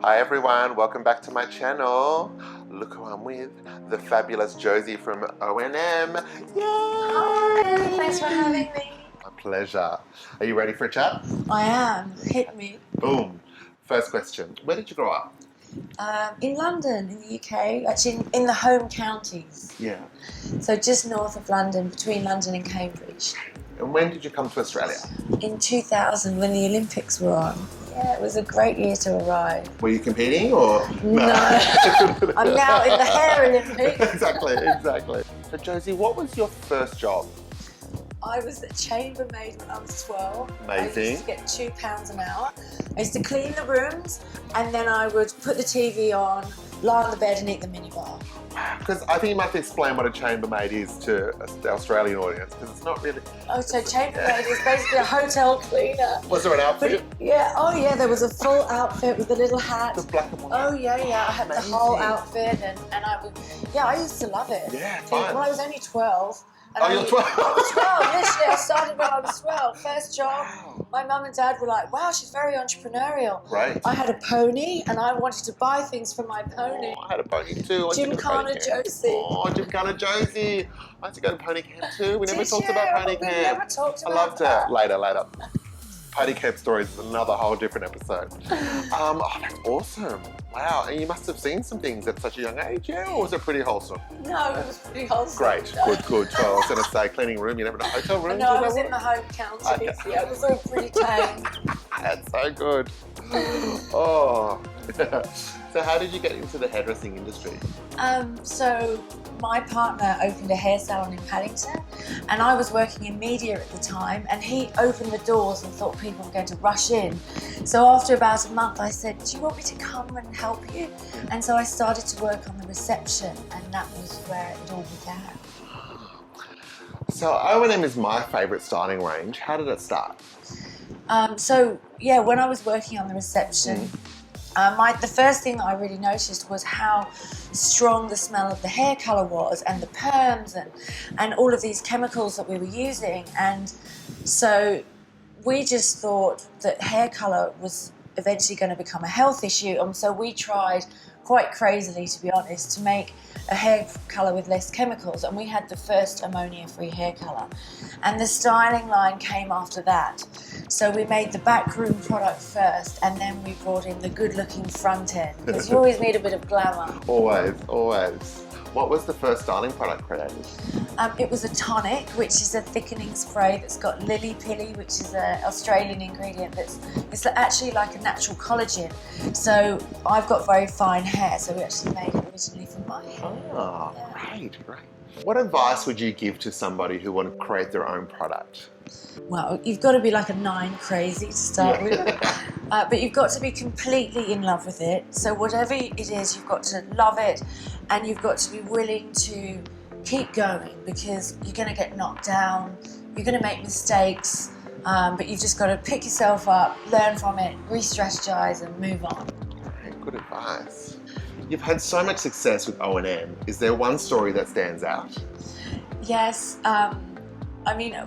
Hi everyone, welcome back to my channel. Look who I'm with, the fabulous Josie from O&M. Yay! Hi, thanks for having me. My pleasure. Are you ready for a chat? I am. Hit me. Boom. First question, where did you grow up? In London, in the UK, actually in the home counties. Yeah. So just north of London, between London and Cambridge. And when did you come to Australia? In 2000, when the Olympics were on. Yeah, it was a great year to arrive. Were you competing or? No. I'm now in the hair Olympics. Exactly. So Josie, what was your first job? I was a chambermaid when I was 12. Amazing. I used to get £2 an hour. I used to clean the rooms and then I would put the TV on, lie on the bed and eat the minibar. Because I think you must explain what a chambermaid is to the Australian audience, because it's not really... Oh, so chambermaid is basically a hotel cleaner. Was there an outfit? Yeah, there was a full outfit with a little hat. The black and white. Oh yeah, I had the whole outfit and I used to love it. Yeah, fine. Well, I was only 12. Oh, you're 12? I was 12, literally. I started when I was 12. First job. Wow. My mum and dad were like, wow, she's very entrepreneurial. Right. I had a pony and I wanted to buy things for my pony. Oh, I had a pony too. Gymkhana Josie. Oh, Gymkhana Josie. I had to go to pony camp too. We never talked about pony camp. We never talked about I loved it. Later. Pony camp stories is another whole different episode. Oh, that's awesome. Wow, and you must have seen some things at such a young age, yeah? Or was it pretty wholesome? No, it was pretty wholesome. Great, good. So I was going to say, cleaning room, you never had a hotel room? No, I was in the home counties. Okay. Yeah, it was all pretty tame. That's so good. Oh. So how did you get into the hairdressing industry? So my partner opened a hair salon in Paddington and I was working in media at the time and he opened the doors and thought people were going to rush in. So after about a month I said, do you want me to come and help you? And so I started to work on the reception and that was where it all began. So O&M is my favourite styling range. How did it start? When I was working on the reception, the first thing that I really noticed was how strong the smell of the hair colour was and the perms and all of these chemicals that we were using. And so we just thought that hair colour was eventually going to become a health issue. And so we tried quite crazily, to be honest, to make a hair colour with less chemicals, and we had the first ammonia-free hair colour. And the styling line came after that. So we made the backroom product first, and then we brought in the good-looking front end, because you always need a bit of glamour. Always. What was the first styling product created? It was a tonic, which is a thickening spray that's got lily pilly, which is an Australian ingredient it's actually like a natural collagen. So I've got very fine hair, so we actually made it originally for my hair. Oh, yeah. Great. What advice would you give to somebody who want to create their own product? Well, you've got to be like a 9 crazy to start with, but you've got to be completely in love with it. So whatever it is, you've got to love it, and you've got to be willing to keep going, because you're going to get knocked down, you're going to make mistakes, but you've just got to pick yourself up, learn from it, re-strategize and move on. Good advice. You've had so much success with O&M. Is there one story that stands out? Yes.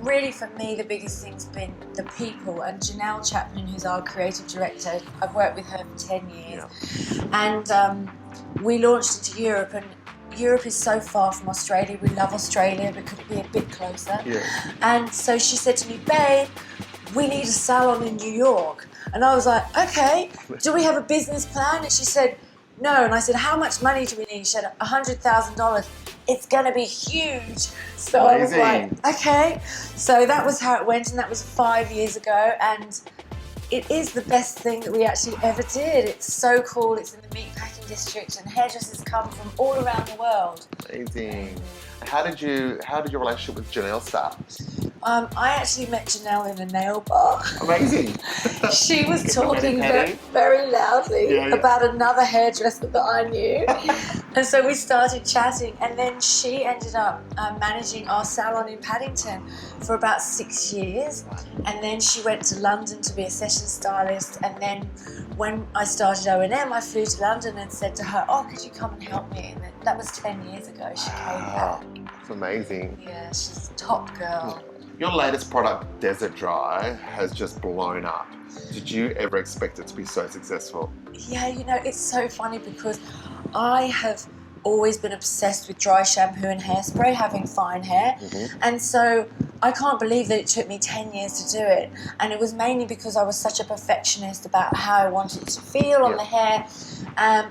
Really for me, the biggest thing's been the people, and Janelle Chapman, who's our creative director, I've worked with her for 10 years. Yeah. And we launched into Europe, and Europe is so far from Australia. We love Australia, but could it be a bit closer? Yeah. And so she said to me, babe, we need a salon in New York. And I was like, okay, do we have a business plan? And she said, no. And I said, how much money do we need? She said, $100,000. It's going to be huge. So amazing. I was like, okay. So that was how it went, and that was 5 years ago. And it is the best thing that we actually ever did. It's so cool. It's in the meatpacking district, and hairdressers come from all around the world. Amazing. How did your relationship with Janelle start? I actually met Janelle in a nail bar. Amazing. She was talking very loudly about another hairdresser that I knew. And so we started chatting, and then she ended up managing our salon in Paddington for about 6 years. And then she went to London to be a session stylist. And then when I started O&M, I flew to London and said to her, oh, could you come and help me? And that was 10 years ago. She came back. That's amazing. Yeah, she's a top girl. Your latest product, Desert Dry, has just blown up. Did you ever expect it to be so successful? Yeah, you know, it's so funny because I have always been obsessed with dry shampoo and hairspray, having fine hair. And so I can't believe that it took me 10 years to do it. And it was mainly because I was such a perfectionist about how I wanted it to feel on the hair.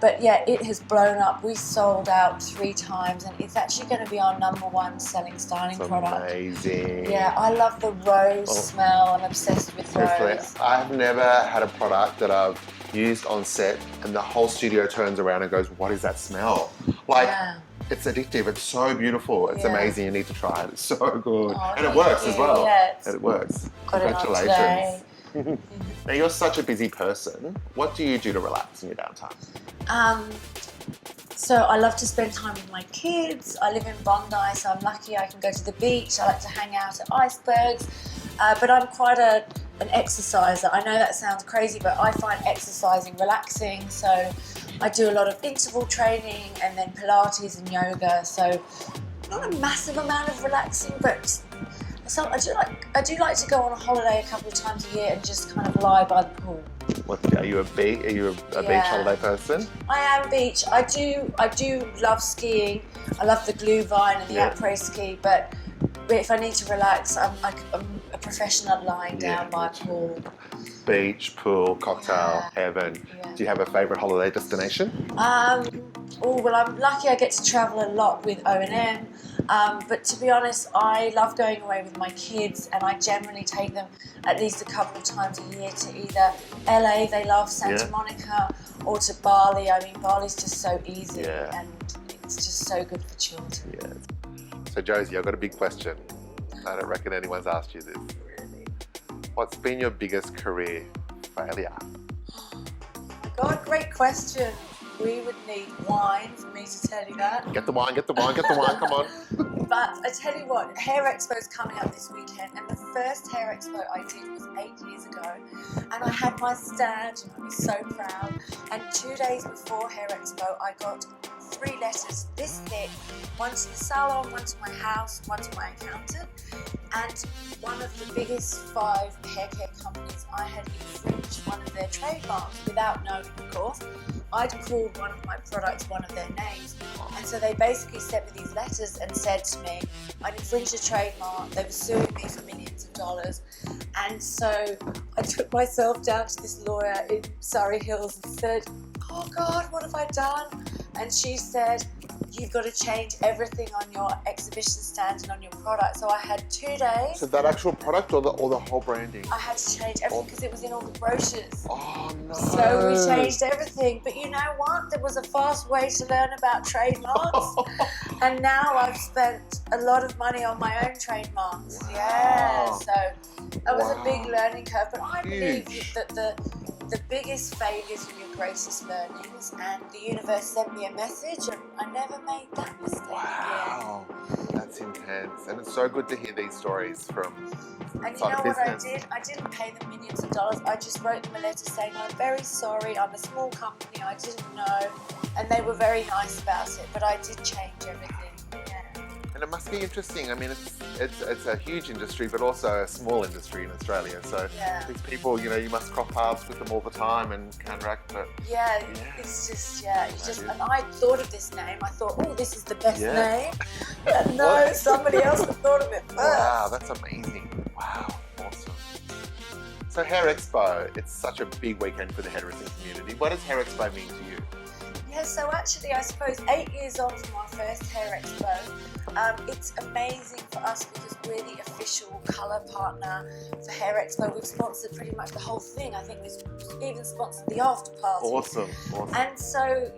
But yeah, it has blown up. We sold out 3 times, and it's actually going to be our #1 selling styling product. Amazing. Yeah, I love the rose smell. I'm obsessed with rose. I've never had a product that I've used on set and the whole studio turns around and goes, what is that smell? Like, it's addictive. It's so beautiful. It's amazing. You need to try it. It's so good. Oh, and it works as well. Yeah, and it works. Got Congratulations. Now, you're such a busy person. What do you do to relax in your downtime? So I love to spend time with my kids. I live in Bondi, so I'm lucky I can go to the beach. I like to hang out at icebergs. But I'm quite an exerciser. I know that sounds crazy, but I find exercising relaxing. So I do a lot of interval training and then Pilates and yoga. So not a massive amount of relaxing, but so I do like to go on a holiday a couple of times a year and just kind of lie by the pool. Are you a beach holiday person? I am beach. I do love skiing. I love the glue vine and the après ski, but if I need to relax, I'm a professional at lying down by a pool. Beach, pool, cocktail, heaven. Do you have a favourite holiday destination? Well, I'm lucky I get to travel a lot with O&M. But to be honest, I love going away with my kids, and I generally take them at least a couple of times a year to either LA, they love Santa Monica, or to Bali. I mean, Bali's just so easy and it's just so good for children. Yeah. So Josie, I've got a big question. I don't reckon anyone's asked you this. What's been your biggest career failure? God, great question. We would need wine for me to tell you that. Get the wine, come on. But I tell you what, Hair Expo's coming up this weekend, and the first Hair Expo I did was 8 years ago, and I had my stand, and I was so proud. And 2 days before Hair Expo, I got 3 letters this thick, one to the salon, one to my house, one to my accountant, and one of the biggest 5 hair care companies, I had infringed one of their trademarks without knowing, of course. I'd called one of my products one of their names, and so they basically sent me these letters and said to me, I'd infringed a trademark, they were suing me for millions of dollars, and so I took myself down to this lawyer in Surrey Hills and said, oh God, what have I done? And she said, you've got to change everything on your exhibition stand and on your product. So I had 2 days. So that actual product or the whole branding? I had to change everything because it was in all the brochures. Oh no. So we changed everything. But you know what? There was a fast way to learn about trademarks. And now I've spent a lot of money on my own trademarks. Wow. Yeah. So that was a big learning curve. But I believe that the biggest failures are your greatest learnings, and the universe sent me a message and I never made that mistake Wow, that's intense. And it's so good to hear these stories from And you know what I did? I didn't pay them millions of dollars. I just wrote them a letter saying, I'm very sorry, I'm a small company, I didn't know. And they were very nice about it, but I did change everything. And it must be interesting. I mean, it's a huge industry, but also a small industry in Australia. So these people, you know, you must cross paths with them all the time and counteract. But it's just And I thought of this name. I thought, oh, this is the best name. But no, somebody else had thought of it first. Wow, that's amazing. Wow, awesome. So Hair Expo, it's such a big weekend for the hairdressing community. What does Hair Expo mean to you? Yeah, so actually, I suppose 8 years on from our first Hair Expo, it's amazing for us because we're the official colour partner for Hair Expo. We've sponsored pretty much the whole thing. I think we've even sponsored the after party. Awesome. And so,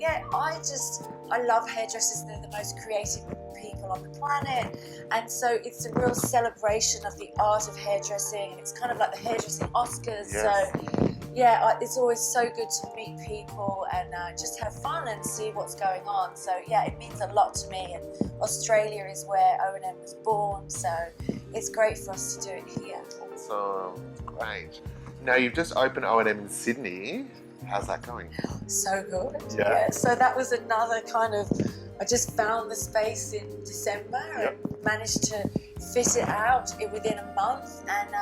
I love hairdressers. They're the most creative people on the planet. And so it's a real celebration of the art of hairdressing. And it's kind of like the hairdressing Oscars. Yes. So, it's always so good to meet people and just have fun and see what's going on. So it means a lot to me, and Australia is where O&M was born, so it's great for us to do it here. Awesome, great. Now you've just opened O&M in Sydney. How's that going? So good. Yeah. So that was another kind of, I just found the space in December and managed to fit it out within a month, and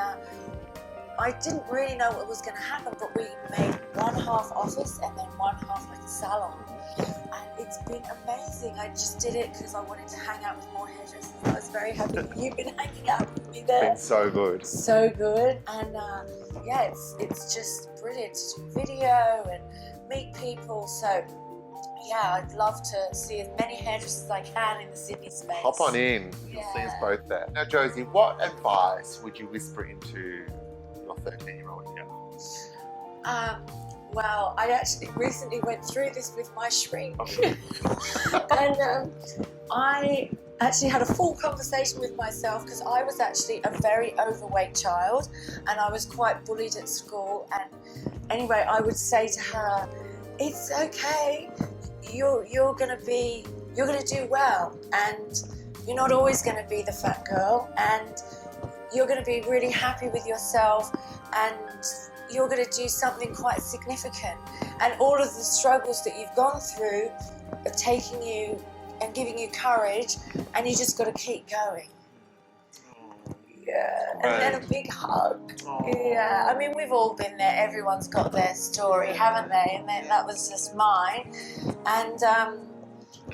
I didn't really know what was going to happen, but we made one half office and then one half like a salon, and it's been amazing. I just did it because I wanted to hang out with more hairdressers. I was very happy that you've been hanging out with me there. It's been so good. So good, and yeah, it's just brilliant to do video and meet people. So yeah, I'd love to see as many hairdressers as I can in the Sydney space. Hop on in. You'll see us both there. Now, Josie, what advice would you whisper into your 13-year-old here? Well, I actually recently went through this with my shrink. Okay. And I actually had a full conversation with myself because I was actually a very overweight child and I was quite bullied at school. And anyway, I would say to her, it's okay, you're gonna do well, and you're not always gonna be the fat girl, and you're gonna be really happy with yourself, and you're going to do something quite significant, and all of the struggles that you've gone through are taking you and giving you courage, and you just got to keep going. Yeah, and then a big hug. Yeah, I mean, we've all been there. Everyone's got their story, haven't they? And then that was just mine. And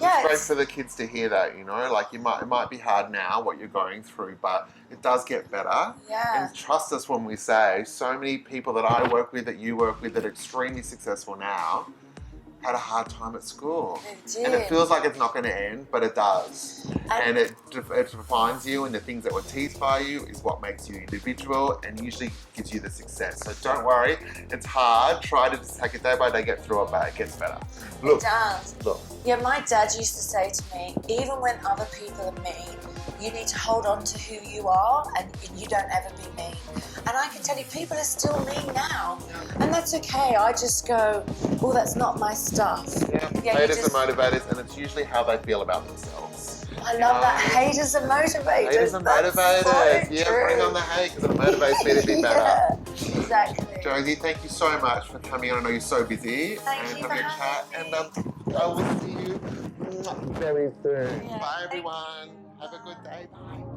yeah, it's great for the kids to hear that, you know, like it might be hard now what you're going through, but it does get better. Yeah. And trust us when we say so many people that I work with, that you work with, that are extremely successful now, had a hard time at school. They did. And it feels like it's not going to end, but it does. And it defines you, and the things that were teased by you is what makes you individual and usually gives you the success. So don't worry, it's hard. Try to just take it day by day, get through it, but it gets better. Look, it does. Look. Yeah, my dad used to say to me, even when other people are mean, you need to hold on to who you are, and you don't ever be mean. And I can tell you, people are still mean now, and that's okay. I just go, oh, that's not my stuff. Yeah, haters are motivators, and it's usually how they feel about themselves. I love that. Haters are motivators. Haters are motivators. So yeah, bring on the hate, because it motivates me to be better. Yeah, exactly. Josie, thank you so much for coming on. I know you're so busy. Thank you for having a chat, having and I will see you very soon. Yeah. Bye, everyone. Have a good day. Bye.